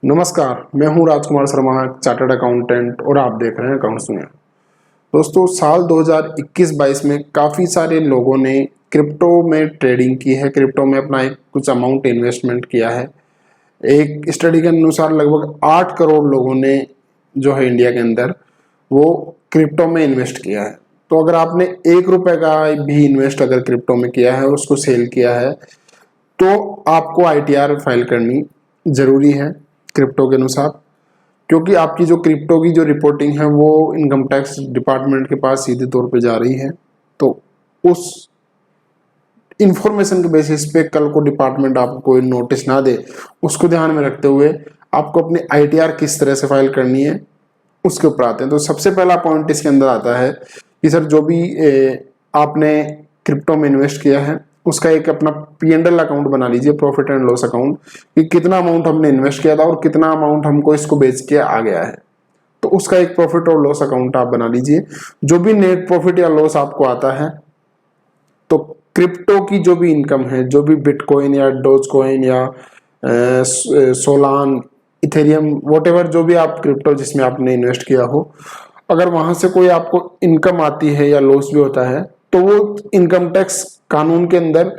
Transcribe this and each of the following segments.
नमस्कार, मैं हूं राजकुमार शर्मा, चार्टर्ड अकाउंटेंट और आप देख रहे हैं अकाउंट्स दुनिया। दोस्तों, साल 2021-22 में काफ़ी सारे लोगों ने क्रिप्टो में ट्रेडिंग की है, क्रिप्टो में अपना एक कुछ अमाउंट इन्वेस्टमेंट किया है। एक स्टडी के अनुसार लगभग 8 करोड़ लोगों ने जो है इंडिया के अंदर वो क्रिप्टो में इन्वेस्ट किया है। तो अगर आपने 1 रुपये का भी इन्वेस्ट अगर क्रिप्टो में किया है और उसको सेल किया है तो आपको ITR फाइल करनी ज़रूरी है क्रिप्टो के अनुसार, क्योंकि आपकी जो क्रिप्टो की जो रिपोर्टिंग है वो इनकम टैक्स डिपार्टमेंट के पास सीधे तौर पे जा रही है। तो उस इंफॉर्मेशन के बेसिस पे कल को डिपार्टमेंट आपको कोई नोटिस ना दे, उसको ध्यान में रखते हुए आपको अपनी ITR किस तरह से फाइल करनी है उसके ऊपर आते हैं। तो सबसे पहला पॉइंट इसके अंदर आता है कि सर जो भी आपने क्रिप्टो में इन्वेस्ट किया है उसका एक अपना P&L अकाउंट बना लीजिए, प्रॉफिट एंड लॉस अकाउंट, कि कितना अमाउंट हमने इन्वेस्ट किया था और कितना अमाउंट हमको इसको बेच के आ गया है। तो उसका एक प्रॉफिट और लॉस अकाउंट आप बना लीजिए। जो भी नेट प्रॉफिट या लॉस आपको आता है, तो क्रिप्टो की जो भी इनकम है, जो भी बिटकॉइन या डोज कॉइन या सोलान, इथेरियम, वॉटेवर जो भी आप क्रिप्टो जिसमें आपने इन्वेस्ट किया हो, अगर वहां से कोई आपको इनकम आती है या लॉस भी होता है तो वो इनकम टैक्स कानून के अंदर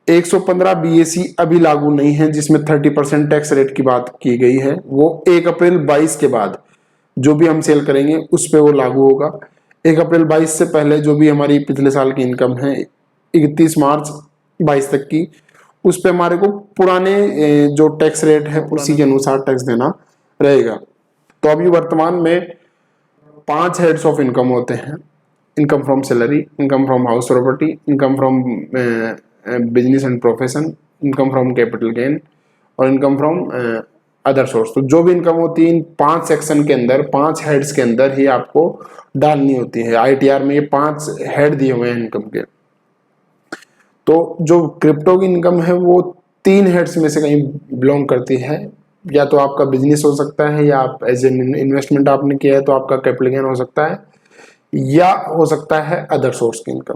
115 BAC अभी लागू नहीं है, जिसमें 30% टैक्स रेट की बात की गई है। वो 1 अप्रैल 22 के बाद जो भी हम सेल करेंगे उस पर वो लागू होगा। 1 अप्रैल 22 से पहले जो भी हमारी पिछले साल की इनकम है 31 मार्च 22 तक की, उस पर हमारे को पुराने जो टैक्स रेट है उसी के अनुसार टैक्स देना रहेगा। तो अभी वर्तमान में 5 हेड्स ऑफ इनकम होते हैं: income from salary, income from house property, income from business and profession, income from capital gain और इनकम फ्रॉम अदर सोर्स। तो जो भी इनकम होती है इन 5 सेक्शन के अंदर, 5 हेड्स के अंदर ही आपको डालनी होती है। ITR में ये 5 हेड दिए हुए हैं इनकम के। तो जो क्रिप्टो की इनकम है वो 3 हेड्स में से कहीं बिलोंग करती है। या तो आपका बिजनेस हो सकता है, या आप एज एन इन्वेस्टमेंट आपने किया है तो आपका कैपिटल गेन हो सकता है, या हो सकता है अदर सोर्स की इनकम।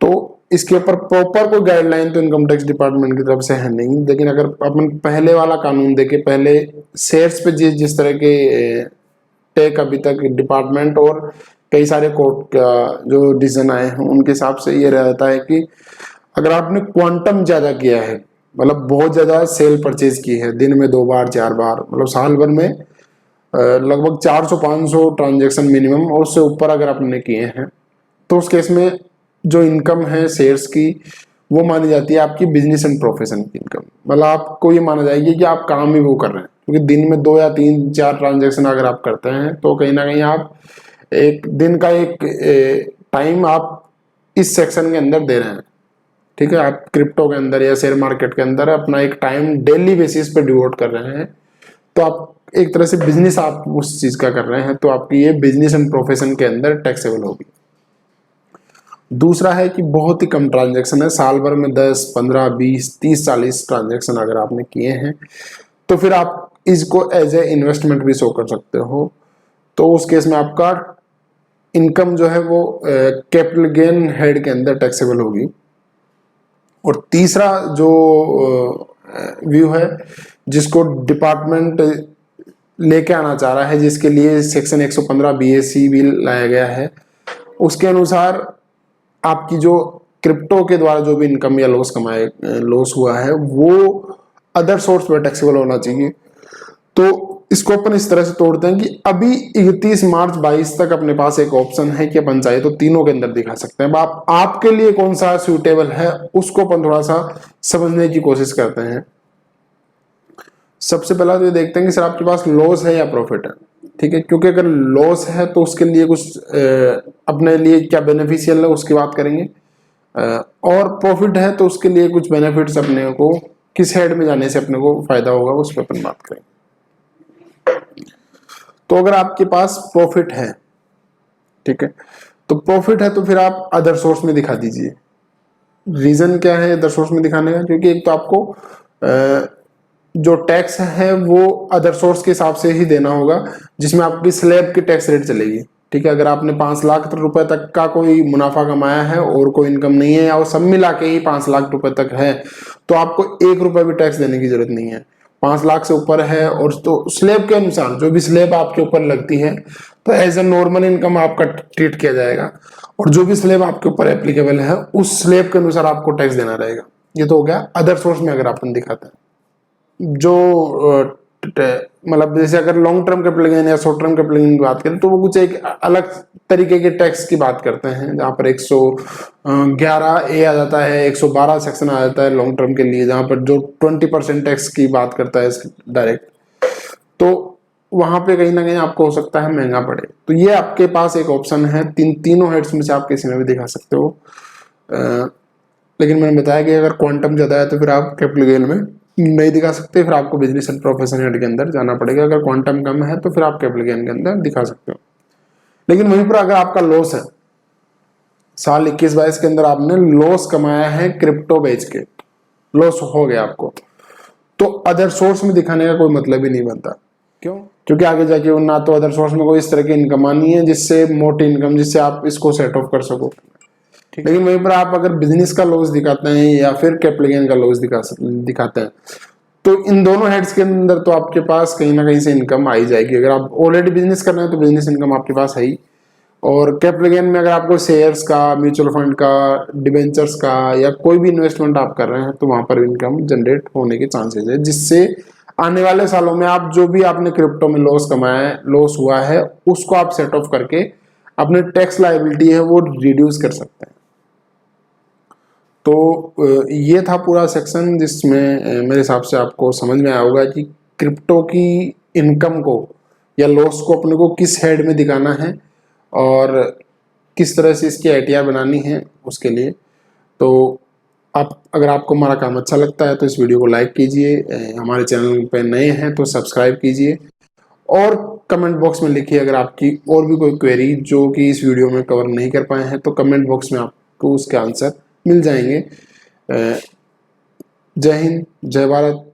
तो इसके ऊपर प्रॉपर कोई गाइडलाइन तो इनकम टैक्स डिपार्टमेंट की तरफ से है नहीं, लेकिन अगर अपन पहले वाला कानून देखें, पहले शेयर्स पे जिस तरह के टेक अभी तक डिपार्टमेंट और कई सारे कोर्ट का जो डिसीजन आए हैं उनके हिसाब से ये रहता है कि अगर आपने क्वांटम ज्यादा किया है, मतलब बहुत ज्यादा सेल परचेज की है, दिन में 2 बार 4 बार, मतलब साल भर में लगभग 400-500 ट्रांजेक्शन मिनिमम और उससे ऊपर अगर आपने किए हैं, तो उस केस में जो इनकम है शेयर्स की वो मानी जाती है आपकी बिजनेस एंड प्रोफेशन की इनकम। मतलब आपको ये माना जाएगी कि आप काम ही वो कर रहे हैं, क्योंकि दिन में 2 या 3-4 ट्रांजेक्शन अगर आप करते हैं तो कहीं ना कहीं आप एक दिन का एक टाइम आप इस सेक्शन के अंदर दे रहे हैं। ठीक है, आप क्रिप्टो के अंदर या शेयर मार्केट के अंदर अपना एक टाइम डेली बेसिस पे डिवोट कर रहे हैं, तो आप एक तरह से बिजनेस आप उस चीज का कर रहे हैं, तो आपकी ये बिजनेस एंड प्रोफेशन के अंदर टैक्सेबल होगी। दूसरा है कि बहुत ही कम ट्रांजैक्शन है, साल भर में 10, 15, 20, 30, 40 ट्रांजैक्शन अगर आपने किए हैं तो फिर आप इसको एज ए इन्वेस्टमेंट भी शो कर सकते हो। तो उस केस में आपका इनकम जो है वो कैपिटल गेन हेड के अंदर टैक्सेबल होगी। और तीसरा जो व्यू है जिसको डिपार्टमेंट लेके आना चाह रहा है, जिसके लिए सेक्शन 115 BAC भी लाया गया है, उसके अनुसार आपकी जो क्रिप्टो के द्वारा जो भी इनकम या लॉस हुआ है वो अदर सोर्स पर टैक्सेबल होना चाहिए। तो इसको अपन इस तरह से तोड़ते हैं कि अभी 31 मार्च 22 तक अपने पास एक ऑप्शन है कि अपन चाहे तो तीनों के अंदर दिखा सकते हैं। अब आपके लिए कौन सा सूटेबल है उसको अपन थोड़ा सा समझने की कोशिश करते हैं। सबसे पहला तो ये देखते हैं कि सर आपके पास लॉस है या प्रॉफिट है। ठीक है, क्योंकि अगर लॉस है तो उसके लिए कुछ अपने लिए क्या बेनिफिशियल है उसकी बात करेंगे, और प्रॉफिट है तो उसके लिए कुछ बेनिफिट्स अपने को किस हेड में जाने से अपने को फायदा होगा उस पर अपन बात करेंगे। तो अगर आपके पास प्रॉफिट है, ठीक है, तो प्रॉफिट है तो फिर आप अदर सोर्स में दिखा दीजिए। रीजन क्या है अदर सोर्स में दिखाने का? क्योंकि एक तो आपको जो टैक्स है वो अदर सोर्स के हिसाब से ही देना होगा, जिसमें आपकी स्लैब की टैक्स रेट चलेगी। ठीक है, अगर आपने 5 लाख रुपए तक का कोई मुनाफा कमाया है और कोई इनकम नहीं है, और सब मिला के ही 5 लाख रुपए तक है, तो आपको 1 रुपए भी टैक्स देने की जरूरत नहीं है। 5 लाख से ऊपर है और तो स्लैब के अनुसार जो भी स्लैब आपके ऊपर लगती है तो एज ए नॉर्मल इनकम आपका ट्रीट किया जाएगा, और जो भी स्लैब आपके ऊपर एप्लीकेबल है उस स्लैब के अनुसार आपको टैक्स देना रहेगा। ये तो हो गया अदर सोर्स में अगर अपन दिखाते हैं। जो मतलब जैसे अगर लॉन्ग टर्म कैपिटल गेन या शॉर्ट टर्म कैपिटल गेन की बात करें तो वो कुछ एक अलग तरीके के टैक्स की बात करते हैं, जहाँ पर 111A आ जाता है, 112 सेक्शन आ जाता है लॉन्ग टर्म के लिए, जहाँ पर जो 20% टैक्स की बात करता है डायरेक्ट। तो वहां पे कहीं ना कहीं आपको हो सकता है महंगा पड़े। तो ये आपके पास एक ऑप्शन है, तीनों हेड्स में से आप किसी में भी दिखा सकते हो। लेकिन मैंने बताया कि अगर क्वांटम ज्यादा है तो फिर आप कैपिटल गेन में नहीं दिखा सकते, फिर आपको बिजनेस एंड प्रोफेशन हेड के अंदर जाना पड़ेगा। अगर क्वांटम कम है तो फिर आप कैपिटल गेन के अंदर दिखा सकते हो। लेकिन वहीं पर अगर आपका लॉस है, साल 21-22 के अंदर आपने लॉस कमाया है क्रिप्टो बेच के, लॉस हो गया आपको, तो अदर सोर्स में दिखाने का कोई मतलब ही नहीं बनता। क्यों? क्योंकि आगे जाके ना तो अदर सोर्स में कोई इस तरह की इनकम आनी है जिससे मोटी इनकम जिससे आप इसको सेट ऑफ कर सको। लेकिन वहीं पर आप अगर बिजनेस का लॉस दिखाते हैं या फिर कैपिटल गेन का लॉस दिखाते हैं तो इन दोनों हेड्स के अंदर तो आपके पास कहीं ना कहीं से इनकम आ ही जाएगी। अगर आप ऑलरेडी बिजनेस कर रहे हैं तो बिजनेस इनकम आपके पास है ही, और कैपिटल गेन में अगर आपको शेयर्स का, म्यूचुअल फंड का, डिबेंचर्स का या कोई भी इन्वेस्टमेंट आप कर रहे हैं तो वहां पर इनकम जनरेट होने के चांसेस है, जिससे आने वाले सालों में आप जो भी आपने क्रिप्टो में लॉस कमाया है, लॉस हुआ है, उसको आप सेट ऑफ करके अपने टैक्स लायबिलिटी है वो रिड्यूस कर सकते हैं। तो ये था पूरा सेक्शन जिसमें मेरे हिसाब से आपको समझ में आया होगा कि क्रिप्टो की इनकम को या लॉस को अपने को किस हेड में दिखाना है और किस तरह से इसकी आइडिया बनानी है उसके लिए। तो आप अगर आपको हमारा काम अच्छा लगता है तो इस वीडियो को लाइक कीजिए, हमारे चैनल पे नए हैं तो सब्सक्राइब कीजिए, और कमेंट बॉक्स में लिखिए अगर आपकी और भी कोई क्वेरी जो कि इस वीडियो में कवर नहीं कर पाए हैं तो कमेंट बॉक्स में आपको उसके आंसर मिल जाएंगे। जय हिंद, जय भारत।